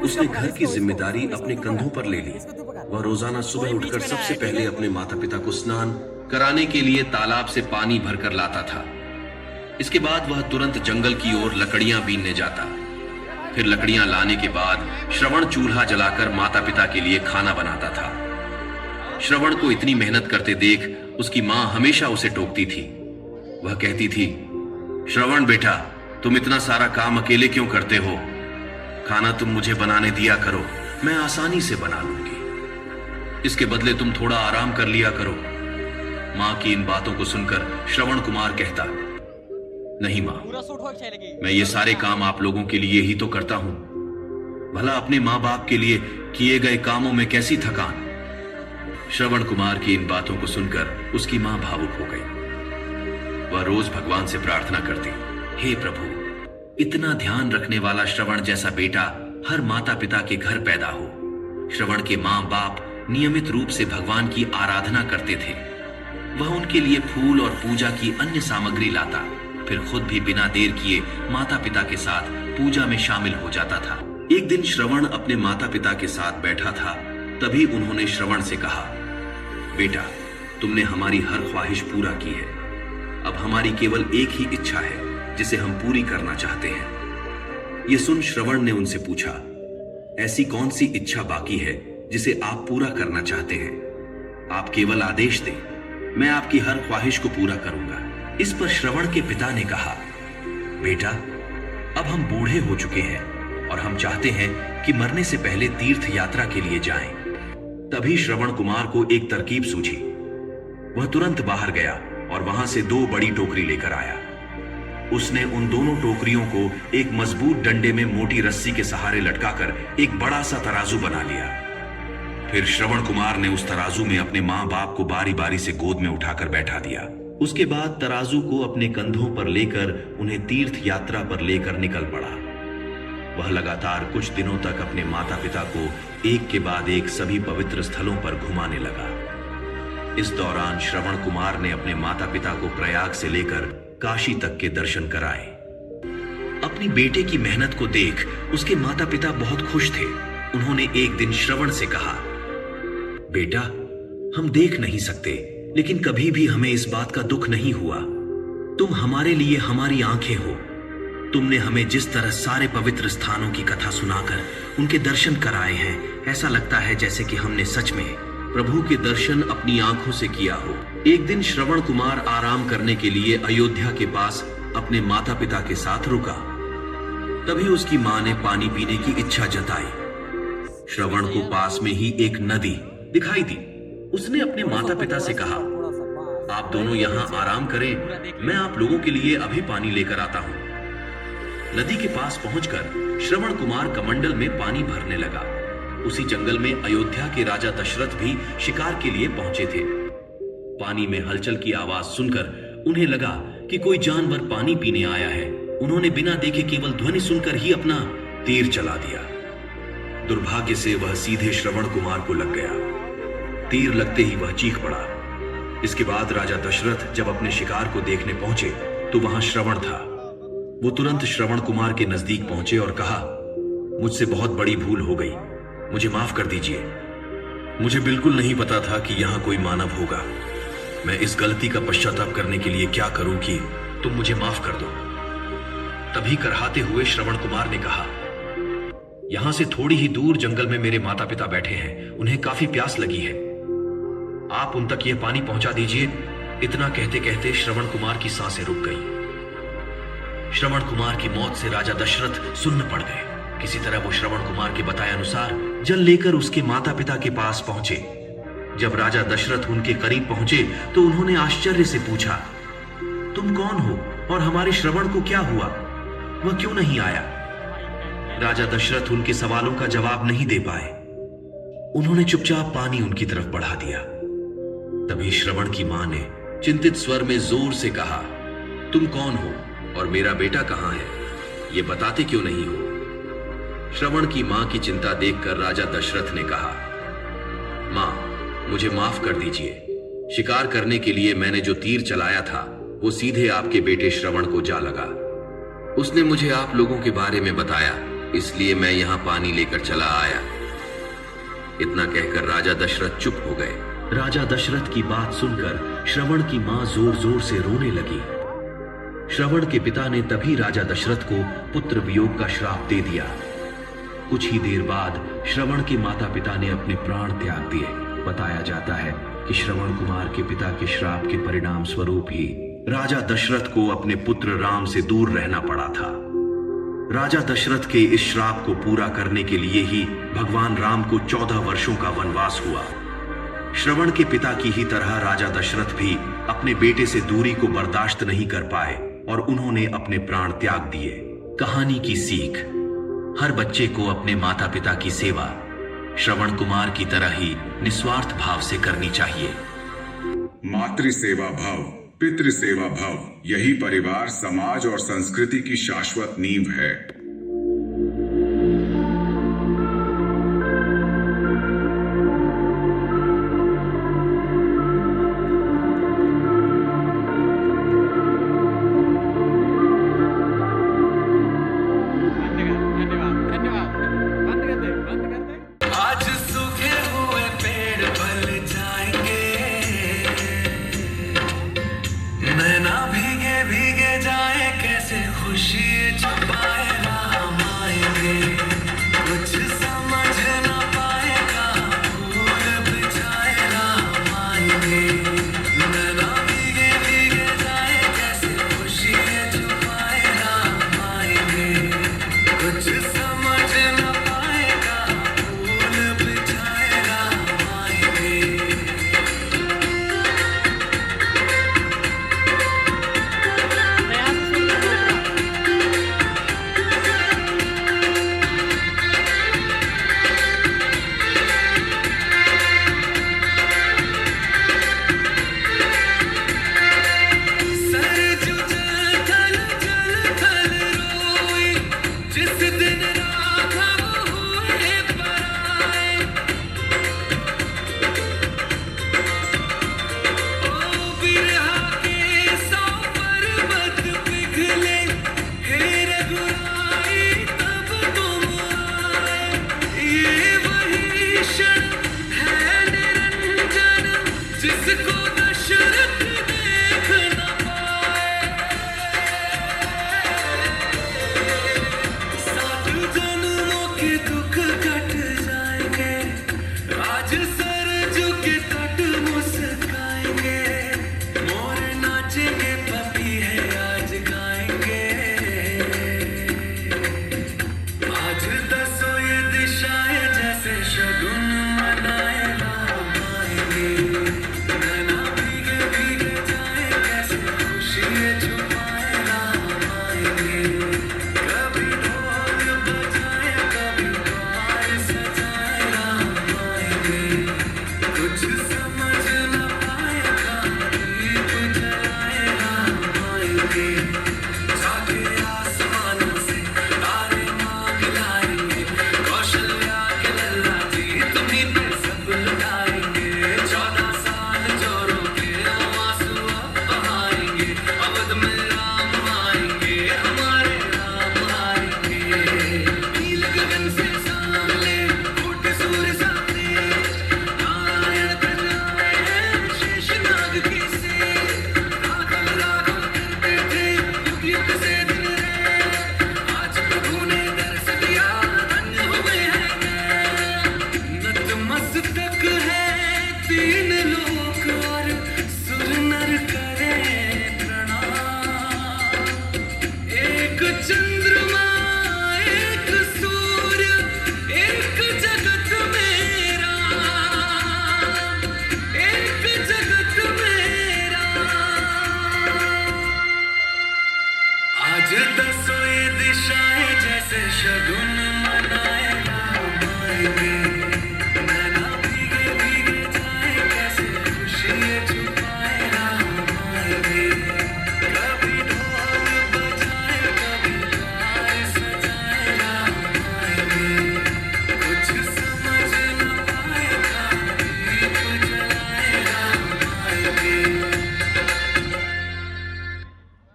उसने घर की जिम्मेदारी अपने कंधों पर ले ली। वह रोजाना सुबह उठकर सबसे पहले अपने माता पिता को स्नान कराने के लिए तालाब से पानी भरकर लाता था। इसके बाद वह तुरंत जंगल की ओर लकड़ियां बीनने जाता। फिर लकड़ियां लाने के बाद श्रवण चूल्हा जलाकर माता पिता के लिए खाना बनाता था। श्रवण को इतनी मेहनत करते देख उसकी मां हमेशा उसे टोकती थी। वह कहती थी, श्रवण बेटा, तुम इतना सारा काम अकेले क्यों करते हो? खाना तुम मुझे बनाने दिया करो, मैं आसानी से बना लूंगी। इसके बदले तुम थोड़ा आराम कर लिया करो। मां की इन बातों को सुनकर श्रवण कुमार कहता, नहीं मां, मैं ये सारे काम आप लोगों के लिए ही तो करता हूं। भला अपने मां बाप के लिए किए गए कामों में कैसी थकान। श्रवण कुमार की इन बातों को सुनकर उसकी मां भावुक हो गई। वह रोज भगवान से प्रार्थना करती, हे प्रभु, इतना ध्यान रखने वाला श्रवण जैसा बेटा हर माता पिता के घर पैदा हो। श्रवण के मां बाप नियमित रूप से भगवान की आराधना करते थे। वह उनके लिए फूल और पूजा की अन्य सामग्री लाता, फिर खुद भी बिना देर किए माता पिता के साथ पूजा में शामिल हो जाता था। एक दिन श्रवण अपने माता पिता के साथ बैठा था, तभी उन्होंने श्रवण से कहा, बेटा, तुमने हमारी हर ख्वाहिश पूरा की है। अब हमारी केवल एक ही इच्छा है जिसे हम पूरी करना चाहते हैं। यह सुन श्रवण ने उनसे पूछा, ऐसी कौन सी इच्छा बाकी है जिसे आप पूरा करना चाहते हैं? आप केवल आदेश दें, मैं आपकी हर ख्वाहिश को पूरा करूंगा। इस पर श्रवण के पिता ने कहा, बेटा, अब हम बूढ़े हो चुके हैं और हम चाहते हैं कि मरने से पहले तीर्थ यात्रा के लिए जाएं। तभी श्रवण कुमार को एक तरकीब सूझी। वह तुरंत बाहर गया और वहां से 2 बड़ी टोकरी लेकर आया। उसने उन दोनों टोकरियों को एक मजबूत डंडे में मोटी रस्सी के सहारे लटकाकर एक बड़ा सा तराजू बना लिया। फिर श्रवण कुमार ने उस तराजू में अपने मां बाप को बारी बारी से गोद में उठाकर बैठा दिया। उसके बाद तराजू को अपने कंधों पर लेकर उन्हें तीर्थ यात्रा पर लेकर निकल पड़ा। वह लगातार कुछ दिनों तक अपने माता पिता को एक के बाद एक सभी पवित्र स्थलों पर घुमाने लगा। इस दौरान श्रवण कुमार ने अपने माता पिता को प्रयाग से लेकर काशी तक के दर्शन कराए। अपनी बेटे की मेहनत को देख उसके माता पिता बहुत खुश थे। उन्होंने एक दिन श्रवण से कहा, बेटा, हम देख नहीं सकते, लेकिन कभी भी हमें इस बात का दुख नहीं हुआ। तुम हमारे लिए हमारी आंखें हो। तुमने हमें जिस तरह सारे पवित्र स्थानों की कथा सुनाकर उनके दर्शन कराए हैं, ऐसा लगता है जैसे कि हमने सच में प्रभु के दर्शन अपनी आंखों से किया हो। एक दिन श्रवण कुमार आराम करने के लिए अयोध्या के पास अपने माता पिता के साथ रुका। तभी उसकी मां ने पानी पीने की इच्छा जताई। श्रवण को पास में ही एक नदी दिखाई दी। उसने अपने माता पिता से कहा, आप दोनों यहाँ आराम करें, मैं आप लोगों के लिए अभी पानी लेकर आता हूं। नदी के पास पहुंचकर श्रवण कुमार कमंडल में पानी भरने लगा। उसी जंगल में अयोध्या के राजा दशरथ भी शिकार के लिए पहुंचे थे। पानी में हलचल की आवाज सुनकर उन्हें लगा कि कोई जानवर पानी पीने आया है। उन्होंने बिना देखे केवल ध्वनि सुनकर ही अपना तीर चला दिया। दुर्भाग्य से वह सीधे श्रवण कुमार को लग गया। तीर लगते ही वह चीख पड़ा। इसके बाद राजा दशरथ जब अपने शिकार को देखने पहुंचे तो वहां श्रवण था। वो तुरंत श्रवण कुमार के नजदीक पहुंचे और कहा, मुझसे बहुत बड़ी भूल हो गई, मुझे माफ कर दीजिए। मुझे बिल्कुल नहीं पता था कि यहां कोई मानव होगा। मैं इस गलती का पश्चाताप करने के लिए क्या करूं कि तुम मुझे माफ कर दो। तभी करहाते हुए श्रवण कुमार ने कहा, यहां से थोड़ी ही दूर जंगल में मेरे माता पिता बैठे हैं, उन्हें काफी प्यास लगी है, आप उन तक यह पानी पहुंचा दीजिए। इतना कहते कहते श्रवण कुमार की सांसें रुक गई। श्रवण कुमार की मौत से राजा दशरथ सुन्न पड़ गए। किसी तरह वो श्रवण कुमार के बताए अनुसार जल लेकर उसके माता पिता के पास पहुंचे। जब राजा दशरथ उनके करीब पहुंचे तो उन्होंने आश्चर्य से पूछा, तुम कौन हो और हमारे श्रवण को क्या हुआ? वह क्यों नहीं आया? राजा दशरथ उनके सवालों का जवाब नहीं दे पाए। उन्होंने चुपचाप पानी उनकी तरफ बढ़ा दिया। तभी श्रवण की मां ने चिंतित स्वर में जोर से कहा, तुम कौन हो और मेरा बेटा कहां है? ये बताते क्यों नहीं हो? श्रवण की मां की चिंता देखकर राजा दशरथ ने कहा, मां, मुझे माफ कर दीजिए। शिकार करने के लिए मैंने जो तीर चलाया था वो सीधे आपके बेटे श्रवण को जा लगा। उसने मुझे आप लोगों के बारे में बताया इसलिए मैं यहाँ पानी लेकर चला आया। इतना कहकर राजा दशरथ चुप हो गए। राजा दशरथ की बात सुनकर श्रवण की मां जोर जोर से रोने लगी। श्रवण के पिता ने तभी राजा दशरथ को पुत्र वियोग का श्राप दे दिया। कुछ ही देर बाद श्रवण के माता पिता ने अपने प्राण त्याग दिए। बताया जाता है कि श्रवण कुमार के पिता के श्राप के परिणाम स्वरूप ही राजा दशरथ को अपने पुत्र राम से दूर रहना पड़ा था। राजा दशरथ के इस श्राप को पूरा करने के लिए ही भगवान राम को 14 वर्षों का वनवास हुआ। श्रवण के पिता की ही तरह राजा दशरथ भी अपने बेटे से दूरी को बर्दाश्त नहीं कर पाए और उन्होंने अपने प्राण त्याग दिए। कहानी की सीख: हर बच्चे को अपने माता पिता की सेवा श्रवण कुमार की तरह ही निस्वार्थ भाव से करनी चाहिए। मातृ सेवा भाव, पितृ सेवा भाव, यही परिवार, समाज और संस्कृति की शाश्वत नींव है। आज दसों ये दिशाएं जैसे शगुन